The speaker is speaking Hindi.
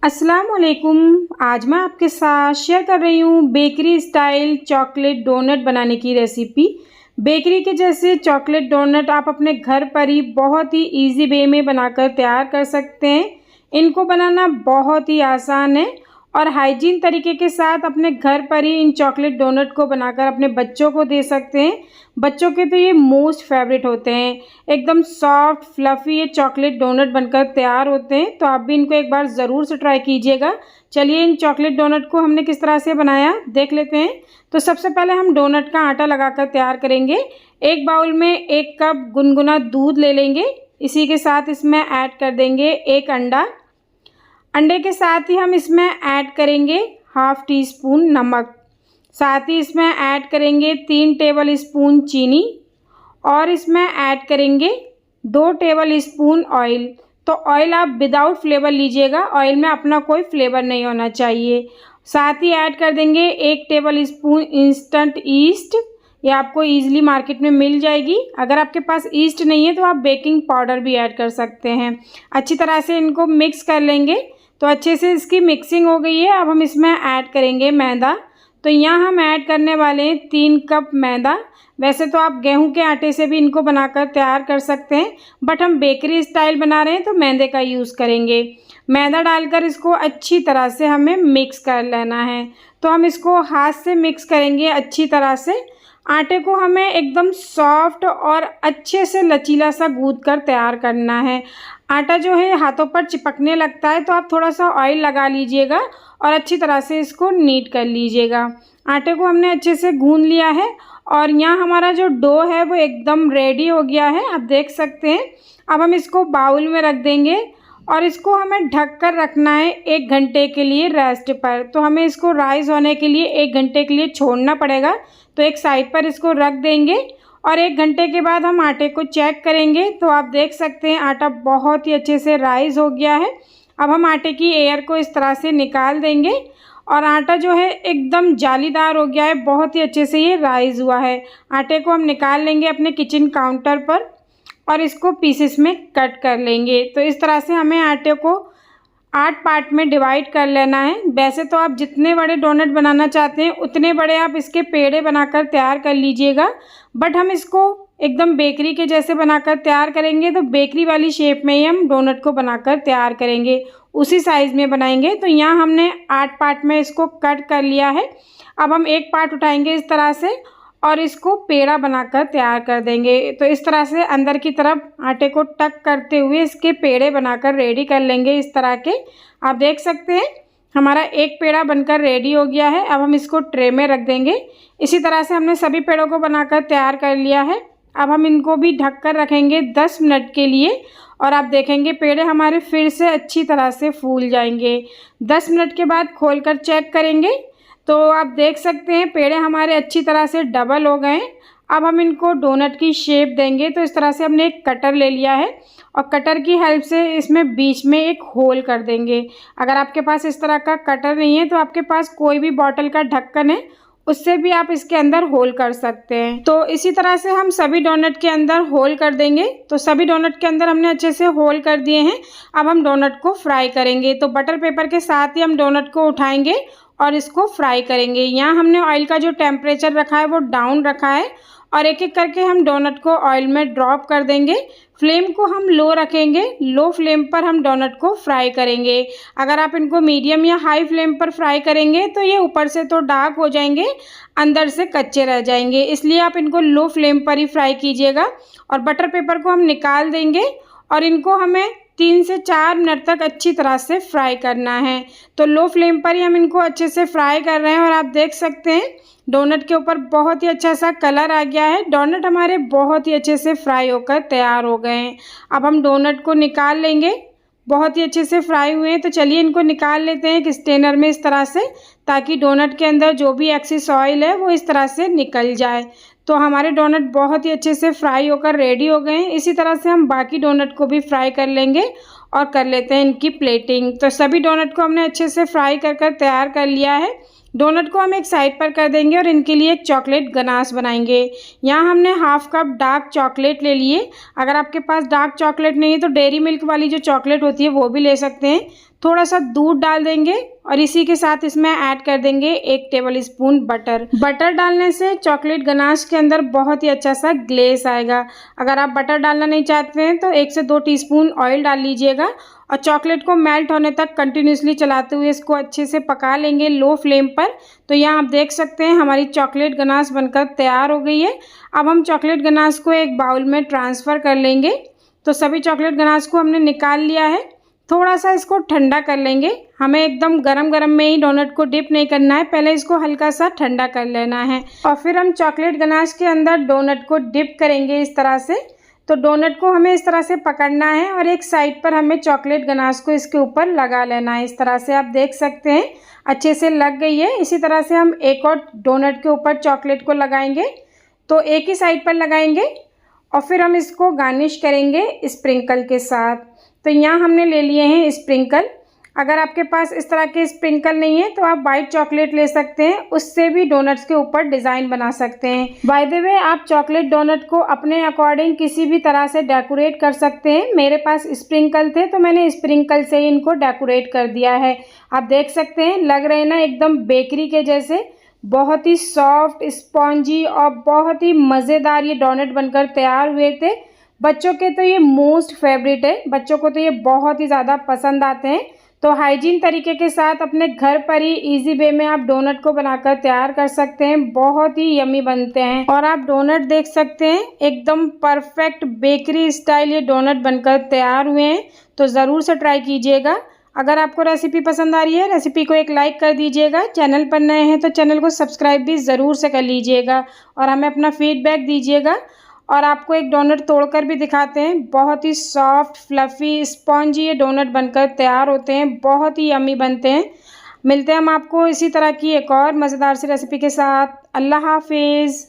अस्सलाम वालेकुम। आज मैं आपके साथ शेयर कर रही हूँ बेकरी स्टाइल चॉकलेट डोनट बनाने की रेसिपी। बेकरी के जैसे चॉकलेट डोनट आप अपने घर पर ही बहुत ही इजी वे में बनाकर तैयार कर सकते हैं। इनको बनाना बहुत ही आसान है और हाइजीन तरीके के साथ अपने घर पर ही इन चॉकलेट डोनट को बनाकर अपने बच्चों को दे सकते हैं। बच्चों के तो ये मोस्ट फेवरेट होते हैं। एकदम सॉफ्ट फ्लफ़ी ये चॉकलेट डोनट बनकर तैयार होते हैं, तो आप भी इनको एक बार ज़रूर से ट्राई कीजिएगा। चलिए इन चॉकलेट डोनट को हमने किस तरह से बनाया देख लेते हैं। तो सबसे पहले हम डोनट का आटा लगाकर तैयार करेंगे। एक बाउल में 1 कप गुनगुना दूध ले लेंगे। इसी के साथ इसमें ऐड कर देंगे 1 अंडा। अंडे के साथ ही हम इसमें ऐड करेंगे हाफ़ टी स्पून नमक। साथ ही इसमें ऐड करेंगे 3 टेबल स्पून चीनी और इसमें ऐड करेंगे 2 टेबल स्पून ऑयल। तो ऑयल आप विदाउट फ्लेवर लीजिएगा, ऑयल में अपना कोई फ्लेवर नहीं होना चाहिए। साथ ही ऐड कर देंगे 1 टेबल स्पून इंस्टेंट ईस्ट। ये आपको ईजिली मार्केट में मिल जाएगी। अगर आपके पास ईस्ट नहीं है तो आप बेकिंग पाउडर भी ऐड कर सकते हैं। अच्छी तरह से इनको मिक्स कर लेंगे। तो अच्छे से इसकी मिक्सिंग हो गई है। अब हम इसमें ऐड करेंगे मैदा। तो यहाँ हम ऐड करने वाले हैं 3 कप मैदा। वैसे तो आप गेहूं के आटे से भी इनको बनाकर तैयार कर सकते हैं, बट हम बेकरी स्टाइल बना रहे हैं तो मैदे का यूज़ करेंगे। मैदा डालकर इसको अच्छी तरह से हमें मिक्स कर लेना है। तो हम इसको हाथ से मिक्स करेंगे अच्छी तरह से। आटे को हमें एकदम सॉफ्ट और अच्छे से लचीला सा गूँथ कर तैयार करना है। आटा जो है हाथों पर चिपकने लगता है तो आप थोड़ा सा ऑयल लगा लीजिएगा और अच्छी तरह से इसको नीट कर लीजिएगा। आटे को हमने अच्छे से गूँध लिया है और यहाँ हमारा जो डो है वो एकदम रेडी हो गया है, आप देख सकते हैं। अब हम इसको बाउल में रख देंगे और इसको हमें ढक कर रखना है 1 घंटे के लिए रेस्ट पर। तो हमें इसको राइज़ होने के लिए 1 घंटे के लिए छोड़ना पड़ेगा। तो एक साइड पर इसको रख देंगे और 1 घंटे के बाद हम आटे को चेक करेंगे। तो आप देख सकते हैं आटा बहुत ही अच्छे से राइज़ हो गया है। अब हम आटे की एयर को इस तरह से निकाल देंगे और आटा जो है एकदम जालीदार हो गया है, बहुत ही अच्छे से ये राइज़ हुआ है। आटे को हम निकाल लेंगे अपने किचन काउंटर पर और इसको पीसेस में कट कर लेंगे। तो इस तरह से हमें आटे को 8 पार्ट में डिवाइड कर लेना है। वैसे तो आप जितने बड़े डोनट बनाना चाहते हैं उतने बड़े आप इसके पेड़े बनाकर तैयार कर लीजिएगा, बट हम इसको एकदम बेकरी के जैसे बनाकर तैयार करेंगे। तो बेकरी वाली शेप में ही हम डोनट को बनाकर तैयार करेंगे, उसी साइज़ में बनाएंगे। तो यहाँ हमने 8 पार्ट में इसको कट कर लिया है। अब हम एक पार्ट उठाएंगे इस तरह से और इसको पेड़ा बनाकर तैयार कर देंगे। तो इस तरह से अंदर की तरफ आटे को टक करते हुए इसके पेड़े बनाकर रेडी कर लेंगे इस तरह के। आप देख सकते हैं हमारा एक पेड़ा बनकर रेडी हो गया है। अब हम इसको ट्रे में रख देंगे। इसी तरह से हमने सभी पेड़ों को बनाकर तैयार कर लिया है। अब हम इनको भी ढक कर रखेंगे 10 मिनट के लिए और आप देखेंगे पेड़े हमारे फिर से अच्छी तरह से फूल जाएंगे। 10 मिनट के बाद खोल कर चेक करेंगे तो आप देख सकते हैं पेड़े हमारे अच्छी तरह से डबल हो गए। अब हम इनको डोनट की शेप देंगे। तो इस तरह से हमने एक कटर ले लिया है और कटर की हेल्प से इसमें बीच में एक होल कर देंगे। अगर आपके पास इस तरह का कटर नहीं है तो आपके पास कोई भी बॉटल का ढक्कन है, उससे भी आप इसके अंदर होल कर सकते हैं। तो इसी तरह से हम सभी डोनट के अंदर होल कर देंगे। तो सभी डोनट के अंदर हमने अच्छे से होल कर दिए हैं। अब हम डोनट को फ्राई करेंगे। तो बटर पेपर के साथ ही हम डोनट को उठाएंगे और इसको फ्राई करेंगे। यहाँ हमने ऑयल का जो टेम्परेचर रखा है वो डाउन रखा है और एक एक करके हम डोनट को ऑयल में ड्रॉप कर देंगे। फ्लेम को हम लो रखेंगे, लो फ्लेम पर हम डोनट को फ्राई करेंगे। अगर आप इनको मीडियम या हाई फ्लेम पर फ्राई करेंगे तो ये ऊपर से तो डार्क हो जाएंगे, अंदर से कच्चे रह जाएंगे। इसलिए आप इनको लो फ्लेम पर ही फ्राई कीजिएगा। और बटर पेपर को हम निकाल देंगे और इनको हमें 3 से 4 मिनट तक अच्छी तरह से फ्राई करना है। तो लो फ्लेम पर ही हम इनको अच्छे से फ्राई कर रहे हैं और आप देख सकते हैं डोनट के ऊपर बहुत ही अच्छा सा कलर आ गया है। डोनट हमारे बहुत ही अच्छे से फ्राई होकर तैयार हो गए हैं। अब हम डोनट को निकाल लेंगे। बहुत ही अच्छे से फ्राई हुए हैं। तो चलिए इनको निकाल लेते हैं एक स्ट्रेनर में इस तरह से, ताकि डोनट के अंदर जो भी एक्सेस ऑयल है वो इस तरह से निकल जाए। तो हमारे डोनट बहुत ही अच्छे से फ्राई होकर रेडी हो गए हैं। इसी तरह से हम बाकी डोनट को भी फ्राई कर लेंगे और कर लेते हैं इनकी प्लेटिंग। तो सभी डोनट को हमने अच्छे से फ्राई कर तैयार कर लिया है। डोनट को हम एक साइड पर कर देंगे और इनके लिए एक चॉकलेट गनाश बनाएंगे। यहाँ हमने हाफ कप डार्क चॉकलेट ले लिए। अगर आपके पास डार्क चॉकलेट नहीं है तो डेयरी मिल्क वाली जो चॉकलेट होती है वो भी ले सकते हैं। थोड़ा सा दूध डाल देंगे और इसी के साथ इसमें ऐड कर देंगे 1 टेबल स्पून बटर। बटर डालने से चॉकलेट गनाश के अंदर बहुत ही अच्छा सा ग्लेस आएगा। अगर आप बटर डालना नहीं चाहते हैं तो 1 से 2 टीस्पून ऑयल डाल लीजिएगा और चॉकलेट को मेल्ट होने तक कंटिन्यूसली चलाते हुए इसको अच्छे से पका लेंगे लो फ्लेम पर। तो यहाँ आप देख सकते हैं हमारी चॉकलेट गनाश बनकर तैयार हो गई है। अब हम चॉकलेट गनाश को एक बाउल में ट्रांसफ़र कर लेंगे। तो सभी चॉकलेट गनाश को हमने निकाल लिया है। थोड़ा सा इसको ठंडा कर लेंगे। हमें एकदम गरम गरम में ही डोनट को डिप नहीं करना है, पहले इसको हल्का सा ठंडा कर लेना है और फिर हम चॉकलेट गनाश के अंदर डोनट को डिप करेंगे इस तरह से। तो डोनट को हमें इस तरह से पकड़ना है और एक साइड पर हमें चॉकलेट गनाश को इसके ऊपर लगा लेना है। इस तरह से आप देख सकते हैं अच्छे से लग गई है। इसी तरह से हम एक और डोनट के ऊपर चॉकलेट को लगाएंगे। तो एक ही साइड पर लगाएंगे और फिर हम इसको गार्निश करेंगे स्प्रिंकल के साथ। तो यहाँ हमने ले लिए हैं स्प्रिंकल। अगर आपके पास इस तरह के स्प्रिंकल नहीं है तो आप वाइट चॉकलेट ले सकते हैं, उससे भी डोनट्स के ऊपर डिज़ाइन बना सकते हैं। बाय द वे आप चॉकलेट डोनट को अपने अकॉर्डिंग किसी भी तरह से डेकोरेट कर सकते हैं। मेरे पास स्प्रिंकल थे तो मैंने स्प्रिंकल से ही इनको डेकोरेट कर दिया है। आप देख सकते हैं लग रहे हैं ना एकदम बेकरी के जैसे, बहुत ही सॉफ्ट स्पॉन्जी और बहुत ही मज़ेदार ये डोनट बनकर तैयार हुए थे। बच्चों के तो ये मोस्ट फेवरेट है, बच्चों को तो ये बहुत ही ज़्यादा पसंद आते हैं। तो हाइजीन तरीके के साथ अपने घर पर ही इजी वे में आप डोनट को बनाकर तैयार कर सकते हैं। बहुत ही यम्मी बनते हैं और आप डोनट देख सकते हैं एकदम परफेक्ट बेकरी स्टाइल ये डोनट बनकर तैयार हुए हैं। तो ज़रूर से ट्राई कीजिएगा। अगर आपको रेसिपी पसंद आ रही है रेसिपी को एक लाइक कर दीजिएगा। चैनल पर नए हैं तो चैनल को सब्सक्राइब भी ज़रूर से कर लीजिएगा और हमें अपना फीडबैक दीजिएगा। और आपको एक डोनट तोड़कर भी दिखाते हैं। बहुत ही सॉफ्ट फ्लफ़ी स्पॉन्जी ये डोनट बनकर तैयार होते हैं, बहुत ही यम्मी बनते हैं। मिलते हैं हम आपको इसी तरह की एक और मज़ेदार सी रेसिपी के साथ। अल्लाह हाफिज़।